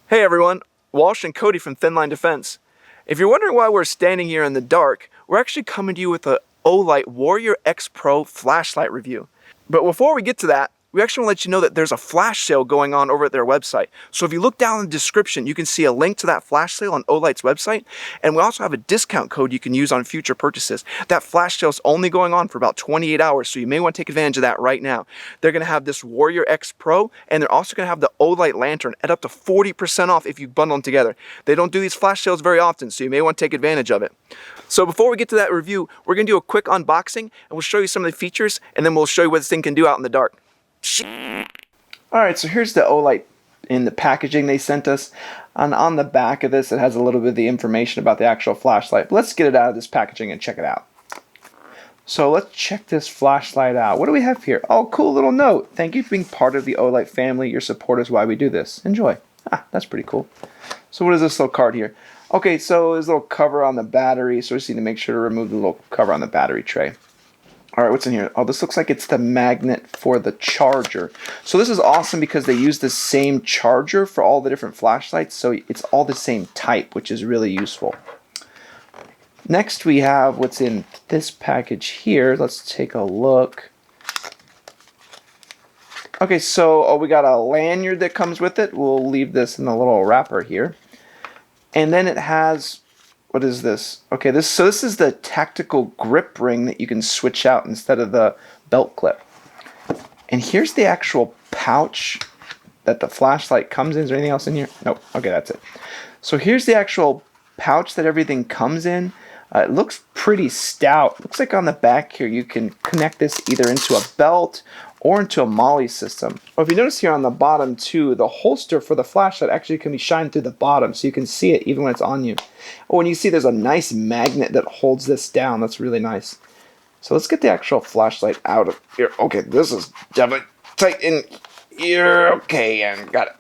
Hey everyone, Walsh and Cody from Thin Line Defense. If you're wondering why we're standing here in the dark, we're actually coming to you with a Olight Warrior X Pro flashlight review. But before we get to that, we actually want to let you know that there's a flash sale going on over at their website. So if you look down in the description, you can see a link to that flash sale on Olight's website. And we also have a discount code you can use on future purchases. That flash sale is only going on for about 28 hours, so you may want to take advantage of that right now. They're going to have this Warrior X Pro, and they're also going to have the Olight Lantern at up to 40% off if you bundle them together. They don't do these flash sales very often, so you may want to take advantage of it. So before we get to that review, we're going to do a quick unboxing, and we'll show you some of the features, and then we'll show you what this thing can do out in the dark. Alright, so here's the Olight in the packaging they sent us. And on the back of this, it has a little bit of the information about the actual flashlight. But let's get it out of this packaging and check it out. So let's check this flashlight out. What do we have here? Oh, cool little note. Thank you for being part of the Olight family. Your support is why we do this. Enjoy. Ah, that's pretty cool. So what is this little card here? Okay, so there's a little cover on the battery. So we just need to make sure to remove the little cover on the battery tray. Alright, what's in here? Oh, this looks like it's the magnet for the charger. So this is awesome because they use the same charger for all the different flashlights, so it's all the same type, which is really useful. Next we have what's in this package here. Let's take a look. Okay, so we got a lanyard that comes with it. We'll leave this in the little wrapper here. And then it has... what is this? Okay, this is the tactical grip ring that you can switch out instead of the belt clip. And here's the actual pouch that the flashlight comes in. Is there anything else in here? Nope. Okay, that's it. So here's the actual pouch that everything comes in. It looks pretty stout. Looks like on the back here you can connect this either into a belt or into a MOLLE system. Well, if you notice here on the bottom too, the holster for the flashlight actually can be shined through the bottom so you can see it even when it's on you. Oh, and you see there's a nice magnet that holds this down. That's really nice. So let's get the actual flashlight out of here. Okay, this is definitely tight in here. Okay, and got it.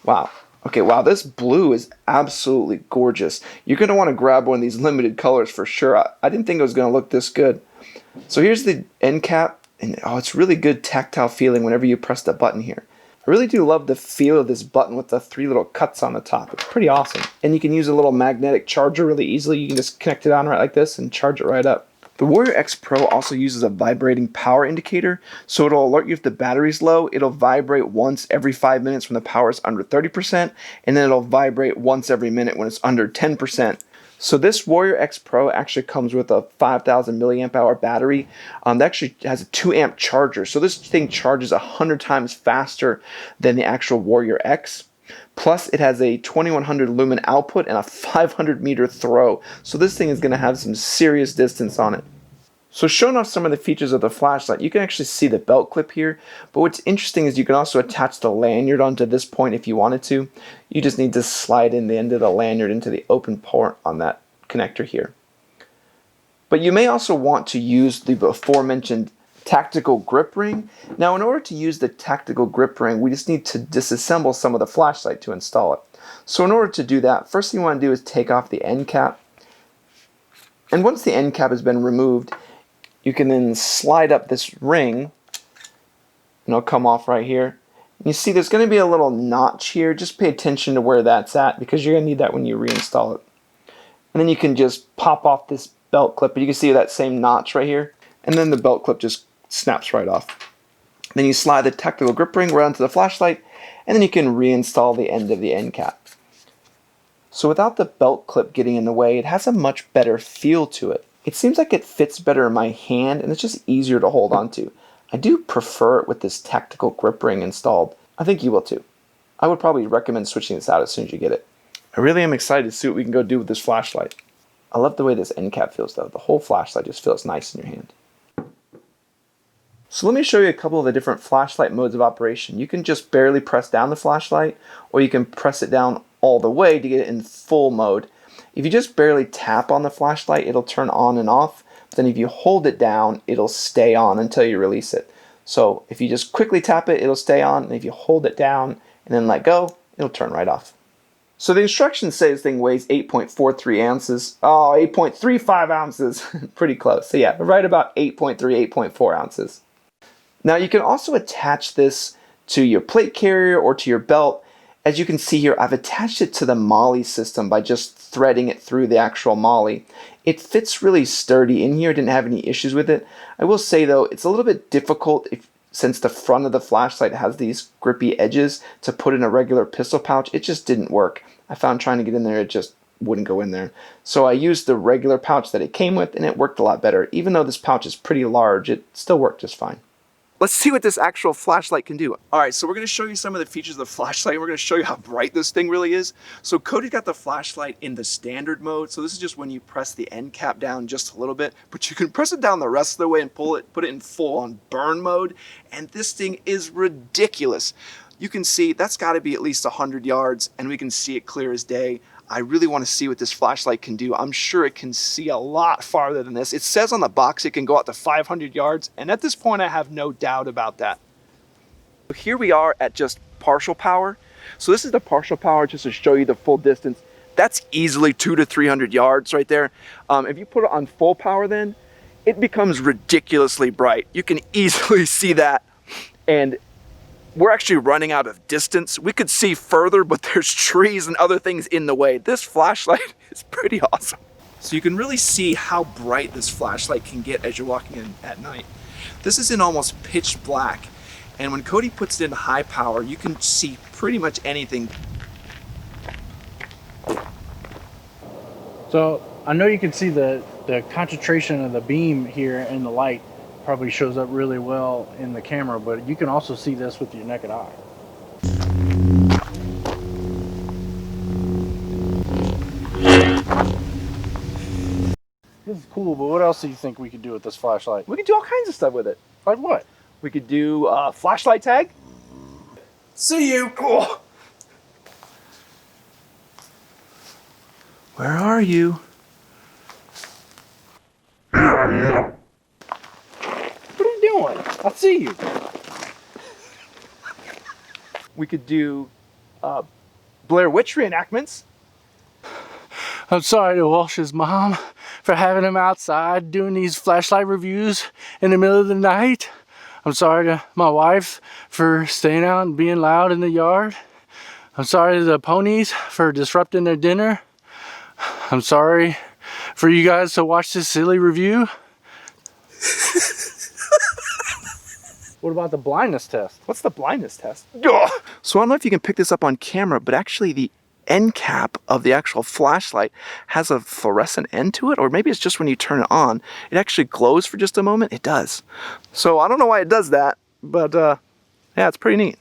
Wow. Okay, wow, this blue is absolutely gorgeous. You're going to want to grab one of these limited colors for sure. I didn't think it was going to look this good. So here's the end cap. And oh, it's really good tactile feeling whenever you press the button here. I really do love the feel of this button with the 3 little cuts on the top. It's pretty awesome. And you can use a little magnetic charger really easily. You can just connect it on right like this and charge it right up. The Warrior X Pro also uses a vibrating power indicator, so it'll alert you if the battery's low. It'll vibrate once every 5 minutes when the power is under 30%, and then it'll vibrate once every minute when it's under 10%. So this Warrior X Pro actually comes with a 5,000 milliamp hour battery that actually has a 2 amp charger. So this thing charges 100 times faster than the actual Warrior X. Plus it has a 2100 lumen output and a 500 meter throw. So this thing is going to have some serious distance on it. So showing off some of the features of the flashlight, you can actually see the belt clip here, but what's interesting is you can also attach the lanyard onto this point if you wanted to. You just need to slide in the end of the lanyard into the open port on that connector here. But you may also want to use the aforementioned tactical grip ring. Now in order to use the tactical grip ring, we just need to disassemble some of the flashlight to install it. So in order to do that, first thing you want to do is take off the end cap. And once the end cap has been removed, you can then slide up this ring, and it'll come off right here. And you see there's going to be a little notch here. Just pay attention to where that's at because you're going to need that when you reinstall it. And then you can just pop off this belt clip. You can see that same notch right here. And then the belt clip just snaps right off. Then you slide the tactical grip ring right onto the flashlight, and then you can reinstall the end of the end cap. So without the belt clip getting in the way, it has a much better feel to it. It seems like it fits better in my hand, and it's just easier to hold on to. I do prefer it with this tactical grip ring installed. I think you will too. I would probably recommend switching this out as soon as you get it. I really am excited to see what we can go do with this flashlight. I love the way this end cap feels though. The whole flashlight just feels nice in your hand. So let me show you a couple of the different flashlight modes of operation. You can just barely press down the flashlight, or you can press it down all the way to get it in full mode. If you just barely tap on the flashlight, it'll turn on and off. But then if you hold it down, it'll stay on until you release it. So if you just quickly tap it, it'll stay on. And if you hold it down and then let go, it'll turn right off. So the instructions say this thing weighs 8.43 ounces. Oh, 8.35 ounces. Pretty close. So yeah, right about 8.3, 8.4 ounces. Now you can also attach this to your plate carrier or to your belt. As you can see here, I've attached it to the MOLLE system by just threading it through the actual MOLLE. It fits really sturdy in here, didn't have any issues with it. I will say though, it's a little bit difficult since the front of the flashlight has these grippy edges to put in a regular pistol pouch. It just didn't work. I found trying to get in there, it just wouldn't go in there. So I used the regular pouch that it came with and it worked a lot better. Even though this pouch is pretty large, it still worked just fine. Let's see what this actual flashlight can do. All right, so we're gonna show you some of the features of the flashlight, and we're gonna show you how bright this thing really is. So Cody's got the flashlight in the standard mode. So this is just when you press the end cap down just a little bit, but you can press it down the rest of the way and put it in full on burn mode. And this thing is ridiculous. You can see that's gotta be at least 100 yards, and we can see it clear as day. I really want to see what this flashlight can do. I'm sure it can see a lot farther than this. It says on the box it can go out to 500 yards, and at this point I have no doubt about that. So here we are at just partial power. So this is the partial power just to show you the full distance. That's easily 200 to 300 yards right there. If you put it on full power then, it becomes ridiculously bright. You can easily see that, and we're actually running out of distance. We could see further, but there's trees and other things in the way. This flashlight is pretty awesome. So you can really see how bright this flashlight can get as you're walking in at night. This is in almost pitch black. And when Cody puts it in high power, you can see pretty much anything. So I know you can see the concentration of the beam here in the light. Probably shows up really well in the camera, but you can also see this with your naked eye. This is cool, but what else do you think we could do with this flashlight? We could do all kinds of stuff with it. Like what? We could do flashlight tag. See you. Oh. Where are you? I see you. We could do Blair Witch reenactments. I'm sorry to Walsh's mom for having him outside doing these flashlight reviews in the middle of the night. I'm sorry to my wife for staying out and being loud in the yard. I'm sorry to the ponies for disrupting their dinner. I'm sorry for you guys to watch this silly review. What about the blindness test? What's the blindness test? So I don't know if you can pick this up on camera, but actually the end cap of the actual flashlight has a fluorescent end to it, or maybe it's just when you turn it on, it actually glows for just a moment. It does. So I don't know why it does that, but yeah, it's pretty neat.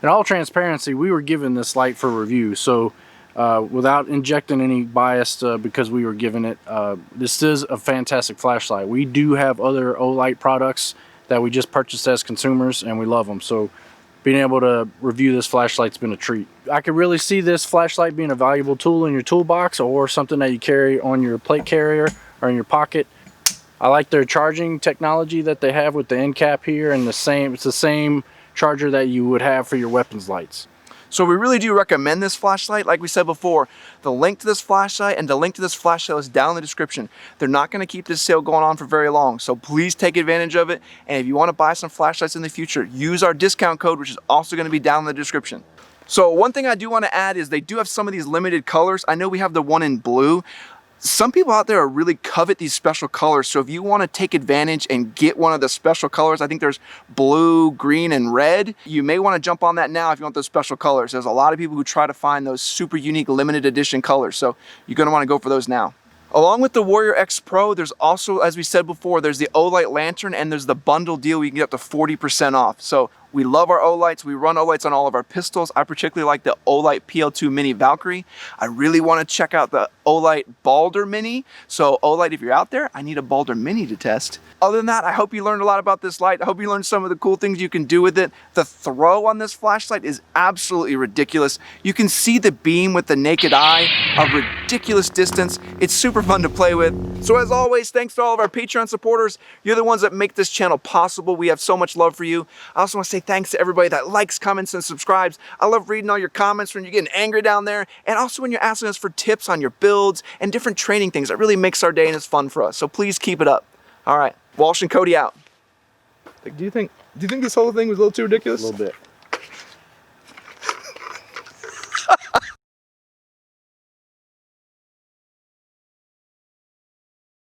In all transparency, we were given this light for review, so without injecting any bias because we were given it, this is a fantastic flashlight. We do have other Olight products that we just purchased as consumers, and we love them. So being able to review this flashlight's been a treat. I could really see this flashlight being a valuable tool in your toolbox or something that you carry on your plate carrier or in your pocket. I like their charging technology that they have with the end cap here, and it's the same charger that you would have for your weapons lights. So we really do recommend this flashlight. Like we said before, the link to this flashlight and the link to this flashlight is down in the description. They're not going to keep this sale going on for very long, so please take advantage of it. And if you want to buy some flashlights in the future, use our discount code, which is also going to be down in the description. So one thing I do want to add is they do have some of these limited colors. I know we have the one in blue. Some people out there really covet these special colors, so if you want to take advantage and get one of the special colors, I think there's blue, green, and red. You may want to jump on that now if you want those special colors. There's a lot of people who try to find those super unique limited edition colors, so you're going to want to go for those now. Along with the Warrior X Pro, there's also, as we said before, there's the Olight Lantern, and there's the bundle deal where you can get up to 40% off. So we love our Olights. We run Olights on all of our pistols. I particularly like the Olight PL2 Mini Valkyrie. I really want to check out the Olight Balder Mini. So Olight, if you're out there, I need a Balder Mini to test. Other than that, I hope you learned a lot about this light. I hope you learned some of the cool things you can do with it. The throw on this flashlight is absolutely ridiculous. You can see the beam with the naked eye, a ridiculous distance. It's super fun to play with. So as always, thanks to all of our Patreon supporters. You're the ones that make this channel possible. We have so much love for you. I also want to say thanks to everybody that likes, comments, and subscribes. I love reading all your comments when you're getting angry down there, and also when you're asking us for tips on your builds and different training things. That really makes our day and it's fun for us. So please keep it up. All right, Walsh and Cody out. Do you think this whole thing was a little too ridiculous? A little bit.